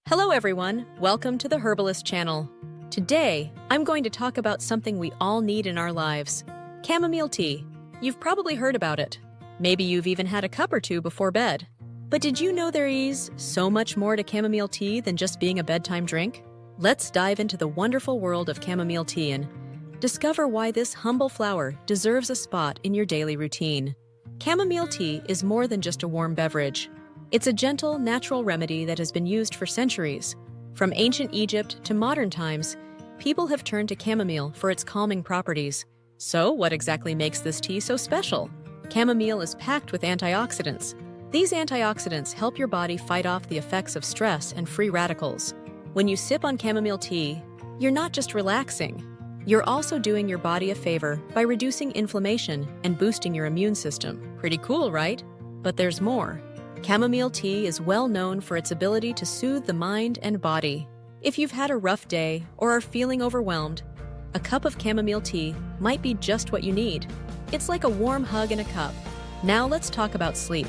Hello everyone, welcome to the Herbalist channel. Today, I'm going to talk about something we all need in our lives. Chamomile tea. You've probably heard about it. Maybe you've even had a cup or two before bed. But did you know there is so much more to chamomile tea than just being a bedtime drink? Let's dive into the wonderful world of chamomile tea and discover why this humble flower deserves a spot in your daily routine. Chamomile tea is more than just a warm beverage. It's a gentle, natural remedy that has been used for centuries. From ancient Egypt to modern times, people have turned to chamomile for its calming properties. So, what exactly makes this tea so special? Chamomile is packed with antioxidants. These antioxidants help your body fight off the effects of stress and free radicals. When you sip on chamomile tea, you're not just relaxing. You're also doing your body a favor by reducing inflammation and boosting your immune system. Pretty cool, right? But there's more. Chamomile tea is well known for its ability to soothe the mind and body. If you've had a rough day or are feeling overwhelmed, a cup of chamomile tea might be just what you need. It's like a warm hug in a cup. Now let's talk about sleep.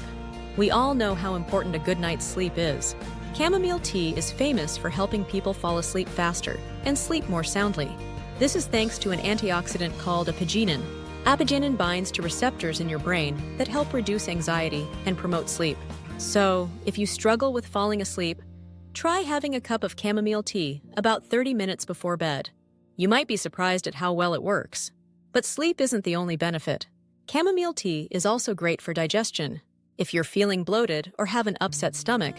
We all know how important a good night's sleep is. Chamomile tea is famous for helping people fall asleep faster and sleep more soundly. This is thanks to an antioxidant called Apigenin. Apigenin binds to receptors in your brain that help reduce anxiety and promote sleep. So, if you struggle with falling asleep, try having a cup of chamomile tea about 30 minutes before bed. You might be surprised at how well it works. But sleep isn't the only benefit. Chamomile tea is also great for digestion. If you're feeling bloated or have an upset stomach,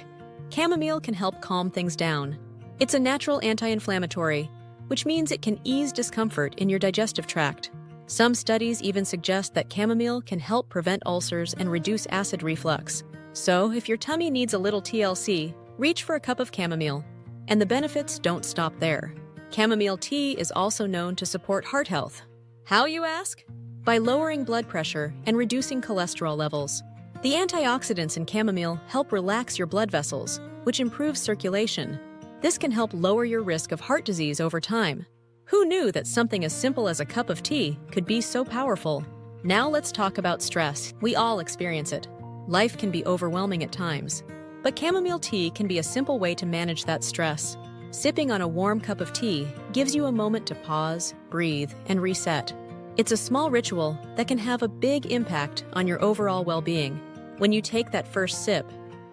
chamomile can help calm things down. It's a natural anti-inflammatory, which means it can ease discomfort in your digestive tract. Some studies even suggest that chamomile can help prevent ulcers and reduce acid reflux. So, if your tummy needs a little TLC, reach for a cup of chamomile. And the benefits don't stop there. Chamomile tea is also known to support heart health. How, you ask? By lowering blood pressure and reducing cholesterol levels. The antioxidants in chamomile help relax your blood vessels, which improves circulation. This can help lower your risk of heart disease over time. Who knew that something as simple as a cup of tea could be so powerful? Now let's talk about stress. We all experience it. Life can be overwhelming at times, but chamomile tea can be a simple way to manage that stress. Sipping on a warm cup of tea gives you a moment to pause, breathe, and reset. It's a small ritual that can have a big impact on your overall well-being. When you take that first sip,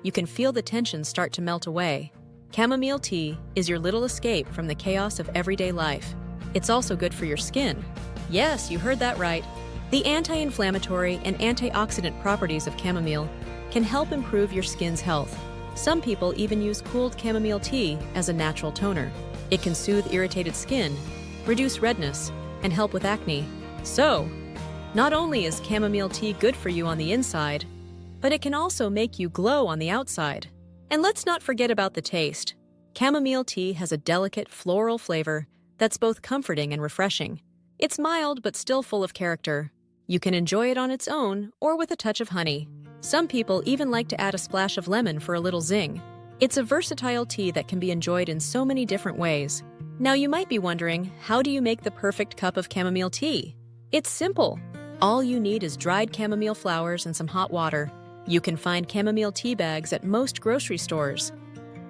you can feel the tension start to melt away. Chamomile tea is your little escape from the chaos of everyday life. It's also good for your skin. Yes, you heard that right. The anti-inflammatory and antioxidant properties of chamomile can help improve your skin's health. Some people even use cooled chamomile tea as a natural toner. It can soothe irritated skin, reduce redness, and help with acne. So, not only is chamomile tea good for you on the inside, but it can also make you glow on the outside. And let's not forget about the taste. Chamomile tea has a delicate floral flavor that's both comforting and refreshing. It's mild but still full of character. You can enjoy it on its own or with a touch of honey. Some people even like to add a splash of lemon for a little zing. It's a versatile tea that can be enjoyed in so many different ways. Now you might be wondering, how do you make the perfect cup of chamomile tea? It's simple. All you need is dried chamomile flowers and some hot water. You can find chamomile tea bags at most grocery stores.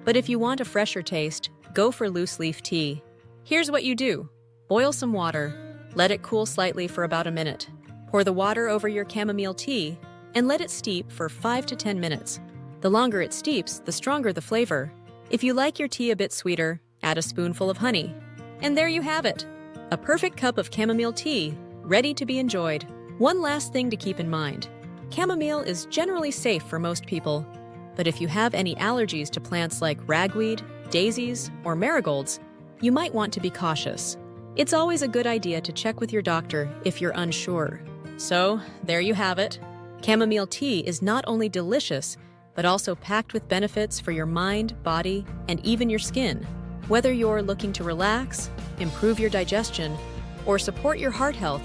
But if you want a fresher taste, go for loose leaf tea. Here's what you do. Boil some water. Let it cool slightly for about a minute. Pour the water over your chamomile tea and let it steep for 5 to 10 minutes. The longer it steeps, the stronger the flavor. If you like your tea a bit sweeter, add a spoonful of honey. And there you have it. A perfect cup of chamomile tea, ready to be enjoyed. One last thing to keep in mind. Chamomile is generally safe for most people. But if you have any allergies to plants like ragweed, daisies, or marigolds, you might want to be cautious. It's always a good idea to check with your doctor if you're unsure. So, there you have it. Chamomile tea is not only delicious, but also packed with benefits for your mind, body, and even your skin. Whether you're looking to relax, improve your digestion, or support your heart health,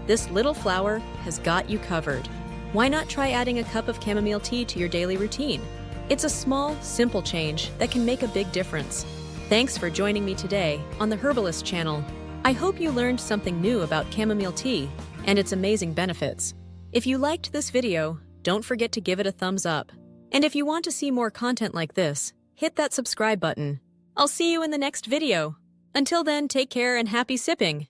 this little flower has got you covered. Why not try adding a cup of chamomile tea to your daily routine? It's a small, simple change that can make a big difference. Thanks for joining me today on the Herbalist channel. I hope you learned something new about chamomile tea and its amazing benefits. If you liked this video, don't forget to give it a thumbs up. And if you want to see more content like this, hit that subscribe button. I'll see you in the next video. Until then, take care and happy sipping!